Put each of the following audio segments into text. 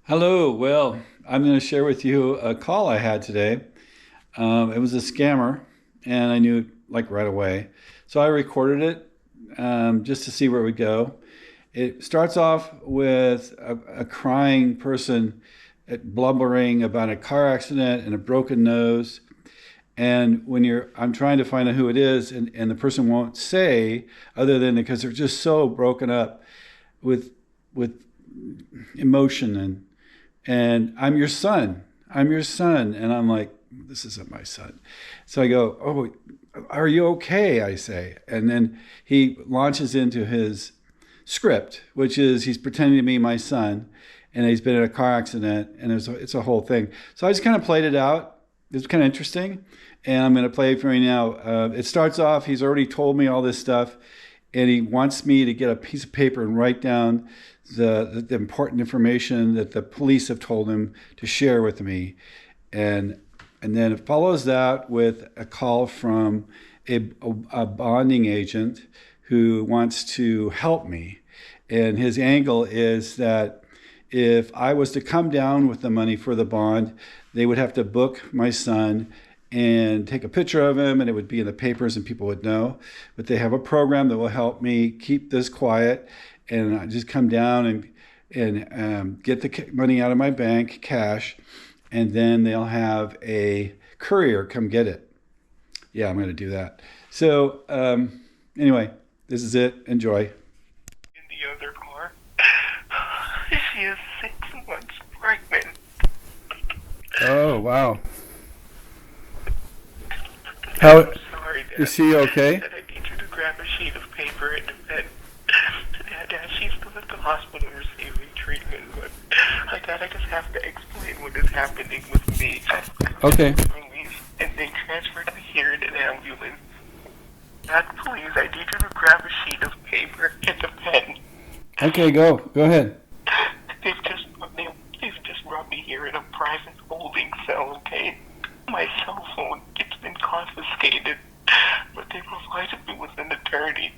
Hello. Well, I'm going to share with you a call I had today. It was a scammer, and I knew like right away. So I recorded it just to see where we go. It starts off with a crying person blubbering about a car accident and a broken nose. And I'm trying to find out who it is, and the person won't say other than because they're just so broken up with with emotion and I'm your son. I'm your son. And I'm like, this isn't my son. So I go, oh, are you okay? I say. And then he launches into his script, which is he's pretending to be my son and he's been in a car accident and it's a whole thing. So I just kind of played it out. It's kind of interesting. And I'm going to play it for you now. It starts off, he's already told me all this stuff and he wants me to get a piece of paper and write down the important information that the police have told him to share with me. And then it follows that with a call from a bonding agent who wants to help me. And his angle is that if I was to come down with the money for the bond, they would have to book my son and take a picture of him, and it would be in the papers and people would know. But they have a program that will help me keep this quiet, and I just come down and get the money out of my bank, cash, and then they'll have a courier come get it. Yeah, I'm going to do that. So anyway, this is it. Enjoy. In the other car. She is 6 months pregnant. Oh, wow. How I'm sorry, Dad. is she okay? Dad, I need you to grab a sheet of paper and a pen. Dad, she's still at the hospital receiving treatment, but Dad, I just have to explain what is happening with me. Okay. Released, and they transferred me here in an ambulance. Dad, please, I need you to grab a sheet of paper and a pen. Okay, go. Go ahead. They've just brought me here in a private holding cell, okay? My cell phone, it's been confiscated, but they provided me with an attorney.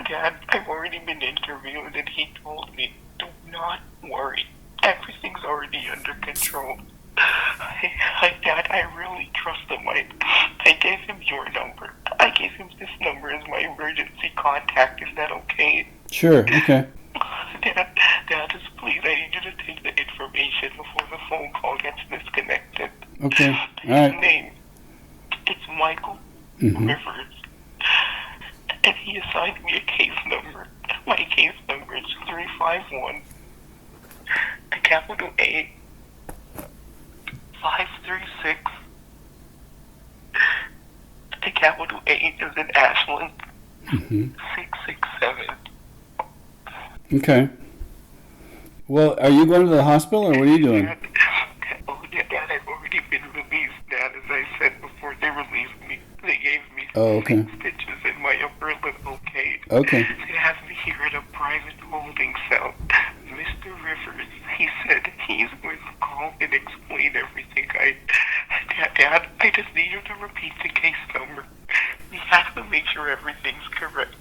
Dad, I've already been interviewed and he told me, do not worry. Everything's already under control. Dad, I really trust him. I gave him your number. I gave him this number as my emergency contact. Is that okay? Sure. Okay. Dad, just please, I need you to take the information before the phone call gets disconnected. Okay. All His right. name, it's Michael Rivers, and he assigned me a case number. My case number is 351, a capital A, 536, a capital A is in Ashland, 667. Okay. Well, are you going to the hospital or what are you doing? Dad, I've already been released, Dad. As I said before, they released me. They gave me Oh, okay. stitches in my upper lip, okay? Okay. They have me here in a private holding cell. Mr. Rivers, he said he's going to call and explain everything. Dad, I just need you to repeat the case number. We have to make sure everything's correct.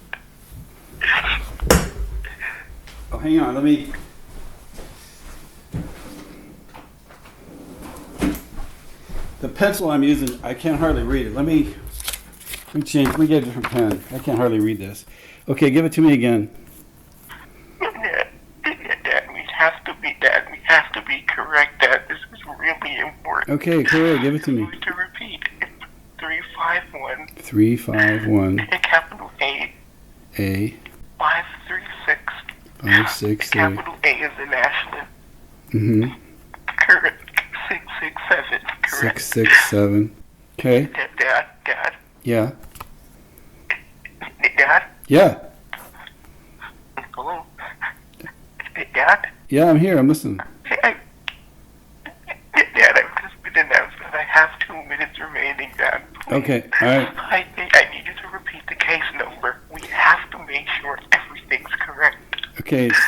Oh, hang on. Let me. The pencil I'm using, I can't hardly read it. Let me change. Let me get a different pen. I can't hardly read this. Okay, give it to me again. Dad, we have to be correct, Dad. This is really important. Okay, correct. Give it to I'm me. going to repeat. It's 351, 351 a capital A, A 536. 563. Capital A is in Ashland. Mm-hmm. Correct. 667. Correct. 667. Okay. Dad. Yeah. Dad. Yeah. Hello. Dad. Yeah, I'm here. I'm listening. Dad, I've just been announced that I have 2 minutes remaining, Dad. Please. Okay. All right. I need you to repeat the case number. We have to make sure everything's correct. Okay. It's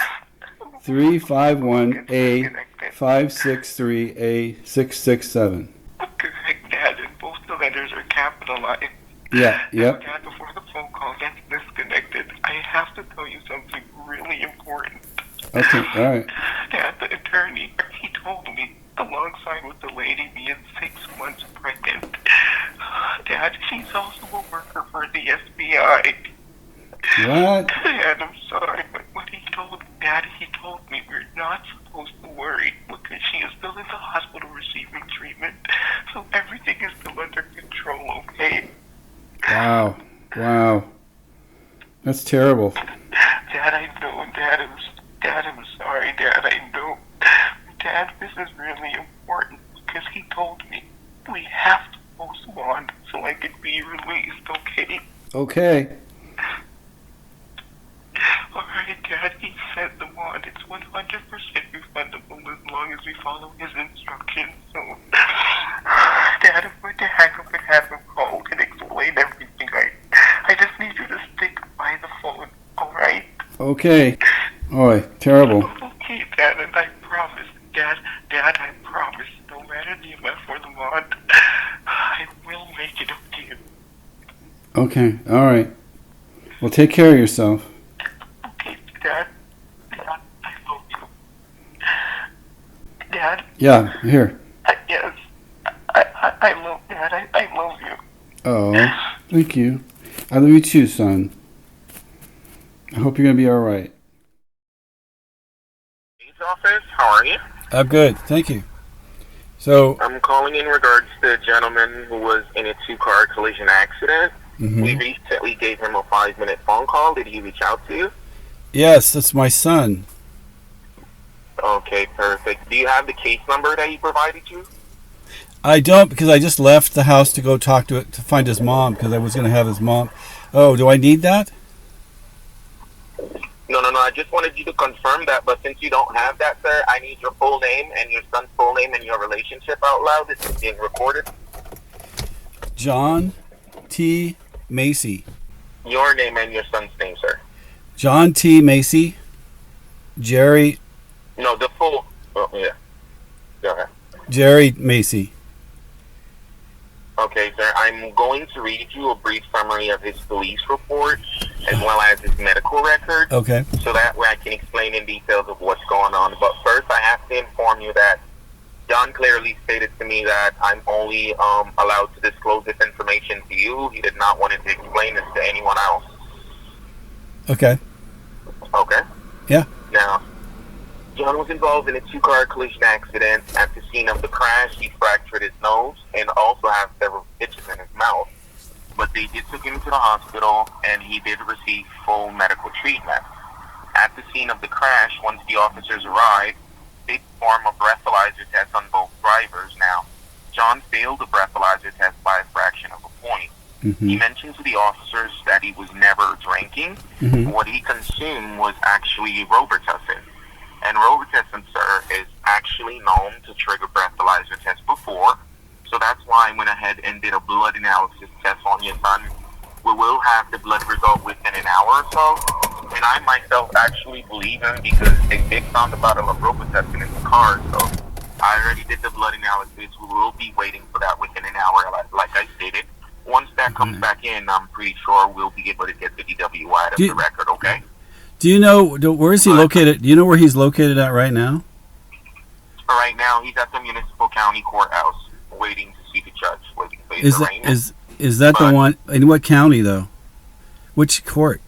351 A 563 A 667. Correct, Dad, and both the letters are capitalized. Yeah. Yep. Dad, before the phone call gets disconnected, I have to tell you something really important. Okay. All right. Dad, the attorney attorney. He told me, alongside with the lady being 6 months pregnant. Dad, she's also a worker for the FBI. What? Dad, I'm sorry, but what he told Dad, he told me we're not supposed to worry because she is still in the hospital receiving treatment. So everything is still under control, okay? Wow. Wow. That's terrible. Dad, I know. Dad, I'm sorry. Dad, I know. Dad, this is really important because he told me we have to post bond so I could be released, okay? Okay. Alright, Dad, he said the bond. It's 100% refundable as long as we follow his instructions. So, Dad, I'm going to hang up and have him call and explain everything. I just need you to stick by the phone, alright? Okay. Oh, terrible. Okay, Dad, and I promise, Dad, I promise, no matter the amount for the bond, I will make it up to you. Okay. All right. Well, take care of yourself. Okay, Dad, I love you. Dad? Yeah, here. Yes, I love Dad, I love you. Oh, thank you. I love you too, son. I hope you're going to be all right. Office, how are you? I'm good. Thank you. So, I'm calling in regards to a gentleman who was in a two-car collision accident. We recently gave him a 5-minute phone call. Did he reach out to you? yes, that's my son. Okay, perfect. Do you have the case number that he provided you? I don't because I just left the house to go talk to find his mom because I was going to have his mom. Oh, do I need that? No. I just wanted you to confirm that, but since you don't have that, sir, I need your full name and your son's full name and your relationship out loud. This is being recorded. John T. Macy. Your name and your son's name, sir. John T. Macy. Jerry. No, the full. Oh, yeah. Go ahead. Jerry Macy. Okay, sir. I'm going to read you a brief summary of his police report as well as his medical record. Okay. So that way I can explain in details of what's going on. But first, I have to inform you that John clearly stated to me that I'm only allowed to disclose this information to you. He did not want to explain this to anyone else. Okay. Okay? Yeah. Now, John was involved in a two-car collision accident. At the scene of the crash, he fractured his nose and also has several stitches in his mouth. But they did take him to the hospital, and he did receive full medical treatment. At the scene of the crash, once the officers arrived, they performed a breathalyzer test on both drivers. Now, John failed the breathalyzer test by a fraction of a point. He mentioned to the officers that he was never drinking. What he consumed was actually Robitussin. And Robitussin, sir, is actually known to trigger breathalyzer tests before. So that's why I went ahead and did a blood analysis test on your son. We will have the blood result within an hour or so. And I myself actually believe him because they found a bottle of Robitussin in the car. So I already did the blood analysis. We will be waiting for that within an hour, like I stated. Once that comes back in, I'm pretty sure we'll be able to get the DWI out of the record, okay? Do you know where is he located? Do you know where he's located at right now? Right now, he's at the municipal county courthouse, waiting to see the judge, waiting for his arraignment. Is that the one in what county though? Which court?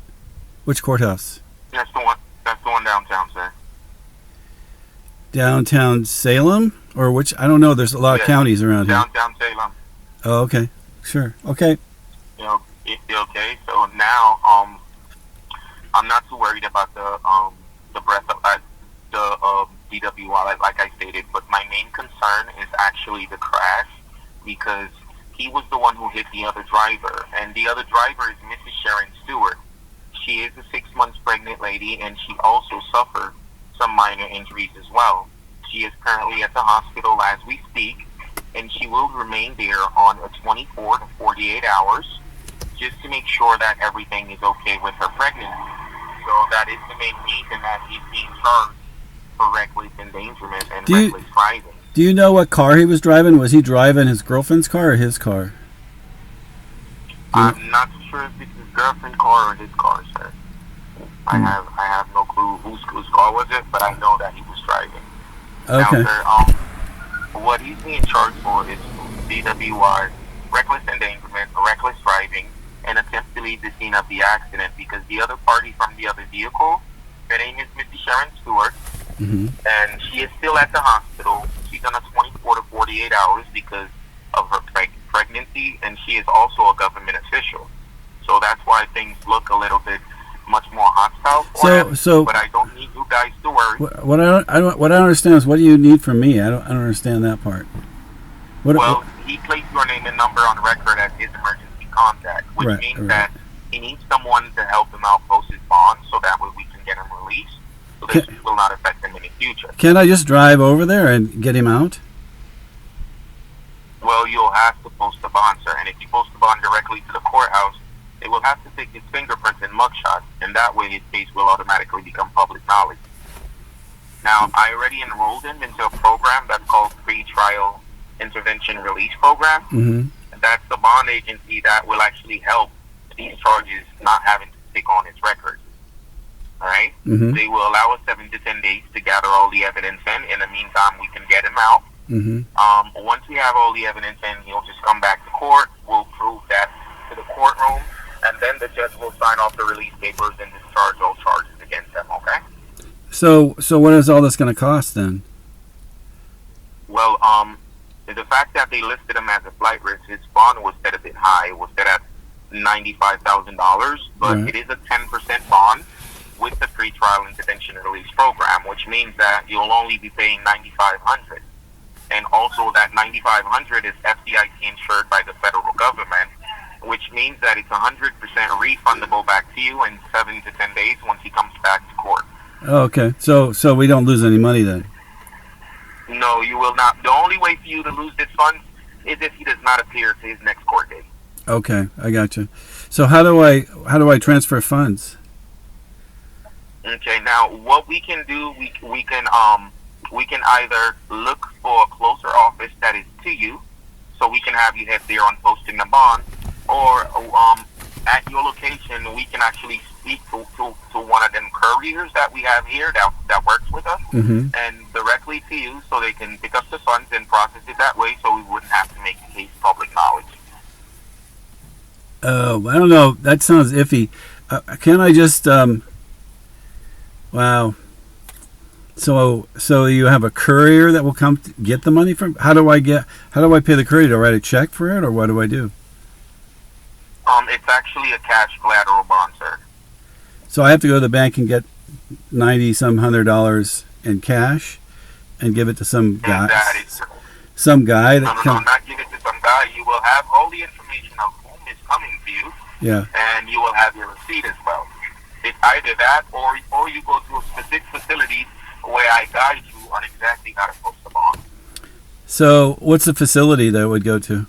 Which courthouse? That's the one. That's the one downtown, sir. Downtown Salem or which? I don't know. There's a lot of counties around here. Downtown Salem. Oh, okay. Sure. Okay. You know, okay. So now, I'm not too worried about the breath of the DWI, like I stated. But my main concern is actually the crash because he was the one who hit the other driver, and the other driver is Mrs. Sharon Stewart. She is a 6 months pregnant lady, and she also suffered some minor injuries as well. She is currently at the hospital as we speak, and she will remain there on a 24 to 48 hours just to make sure that everything is okay with her pregnancy. So that is the main reason that he's being charged for reckless endangerment and reckless driving. Do you know what car he was driving? Was he driving his girlfriend's car or his car? I'm not sure if it's his girlfriend's car or his car, sir. I have no clue whose car was it, but I know that he was driving. Now, Okay. sir, what he's being charged for is DWI, reckless endangerment, reckless driving, and attempt to leave the scene of the accident because the other party from the other vehicle, her name is Mrs. Sharon Stewart, Mm-hmm. and she is still at the hospital. She's on a 24 to 48 hours because of her pregnancy, and she is also a government official. So that's why things look a little bit much more hostile for him. So, But I don't need you guys to worry. what I don't understand is what do you need from me? I don't understand that part. Well, he placed your name and number on record as his emergency contact, which Right, means right. that he needs someone to help him out post his bond, so that way we can get him released. So this will not affect him in the future. Can't I just drive over there and get him out? Well, you'll have to post the bond, sir. And if you post the bond directly to the courthouse, they will have to take his fingerprints and mugshot, and that way his case will automatically become public knowledge. Now, I already enrolled him into a program that's called Pre-Trial Intervention Release Program. Mm-hmm. That's the bond agency that will actually help these charges not having to stick on his record. All right? Mm-hmm. They will allow us 7 to 10 days to gather all the evidence in. In the meantime, we can get him out. Mm-hmm. Once we have all the evidence in, he'll just come back to court. We'll prove that to the courtroom, and then the judge will sign off the release papers and discharge all charges against him, okay? So what is all this going to cost then? Well, the fact that they listed him as a flight risk, his bond was set a bit high. It was set at $95,000, but Right. it is a 10% bond with the pre-trial intervention and release program, which means that you'll only be paying $9,500. And also that $9,500 is FDIC insured by the federal government, which means that it's 100% refundable back to you in 7 to 10 days once he comes back to court. Oh, okay. So we don't lose any money then. No, you will not. The only way for you to lose this funds is if he does not appear to his next court date. Okay, I got you. So how do I transfer funds? Okay, now what we can do, we can either look for a closer office that is to you, so we can have you head there on posting the bond, or at your location we can actually speak to one of them couriers that we have here that works with us, Mm-hmm. and directly to you, so they can pick up the funds and process it that way, so we wouldn't have to make the case public knowledge. I don't know. That sounds iffy. Can I just wow. So you have a courier that will come to get the money from? How do I pay the courier? Do I write a check for it, or what do I do? It's actually a cash collateral bond, sir. So I have to go to the bank and get $90-some in cash and give it to some guy. And that is Some guy that no, comes. not give it to some guy. You will have all the information of whom is coming to you, Yeah. and you will have your receipt as well. It's either that, or you go to a specific facility where I guide you on exactly how to post the bond. So what's the facility that it would go to?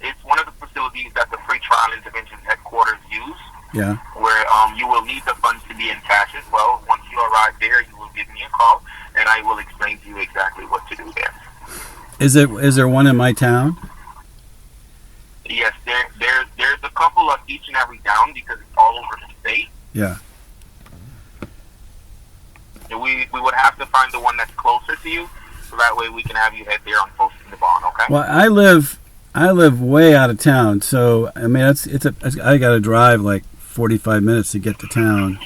It's one of the facilities that the pre-trial intervention headquarters use, Yeah. where you will need the funds to be in cash as well. Once you arrive there, you will give me a call, and I will explain to you exactly what to do there. Is there one in my town? Yes, there's a couple of each and every town because it's all over the state. Yeah. We would have to find the one that's closer to you, so that way we can have you head there on posting the bond. Okay? Well, I live way out of town, so I mean I got to drive like 45 minutes to get to town.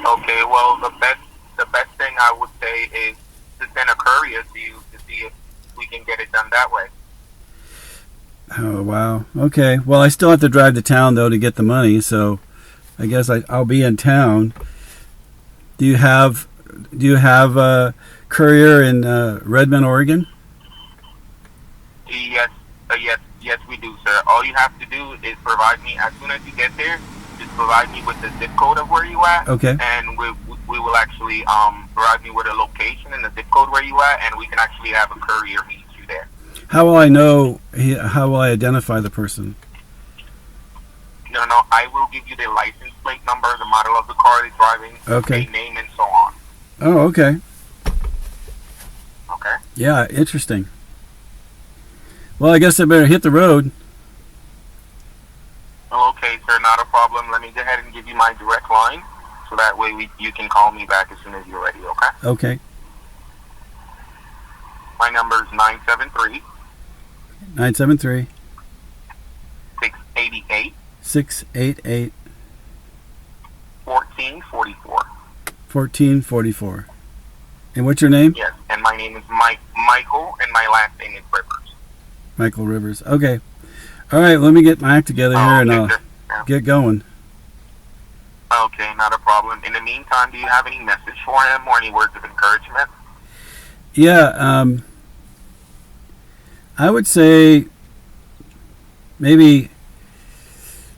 Okay. Well, the best thing I would say is to send a courier to you to see if we can get it done that way. Oh wow. Okay. Well, I still have to drive to town though to get the money, so I guess I'll be in town. Do you have a courier in Redmond, Oregon? Yes, we do, sir. All you have to do is provide me, as soon as you get there, just provide me with the zip code of where you at. Okay. And we will actually provide me with a location and the zip code where you at, and we can actually have a courier meet you there. How will I know? How will I identify the person? No, I will give you the license plate number, the model of the car they're driving, Okay. the name, and so on. Oh, okay. Okay? Yeah, interesting. Well, I guess I better hit the road. Okay, sir, not a problem. Let me go ahead and give you my direct line. so that way you can call me back as soon as you're ready, okay? Okay. My number is 973 973 688 688 1444. 1444. And what's your name? Yes, and my name is Michael, and my last name is Rivers. Michael Rivers. Okay. All right, let me get my act together here and I'll get going. Okay, not a problem. In the meantime, do you have any message for him or any words of encouragement? Yeah, I would say maybe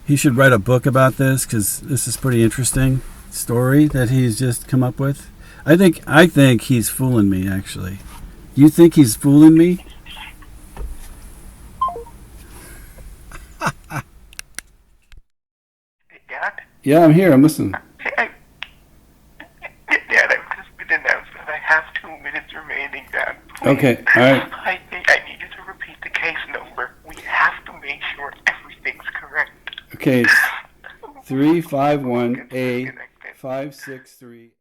he should write a book about this because this is pretty interesting story that he's just come up with. I think he's fooling me, actually. You think he's fooling me? Dad? Yeah, I'm here. I'm listening. Dad, I've just been announced that I have 2 minutes remaining, Dad. Please. Okay, all right. I think I need you to repeat the case number. We have to make sure everything's correct. Okay, it's 351A563.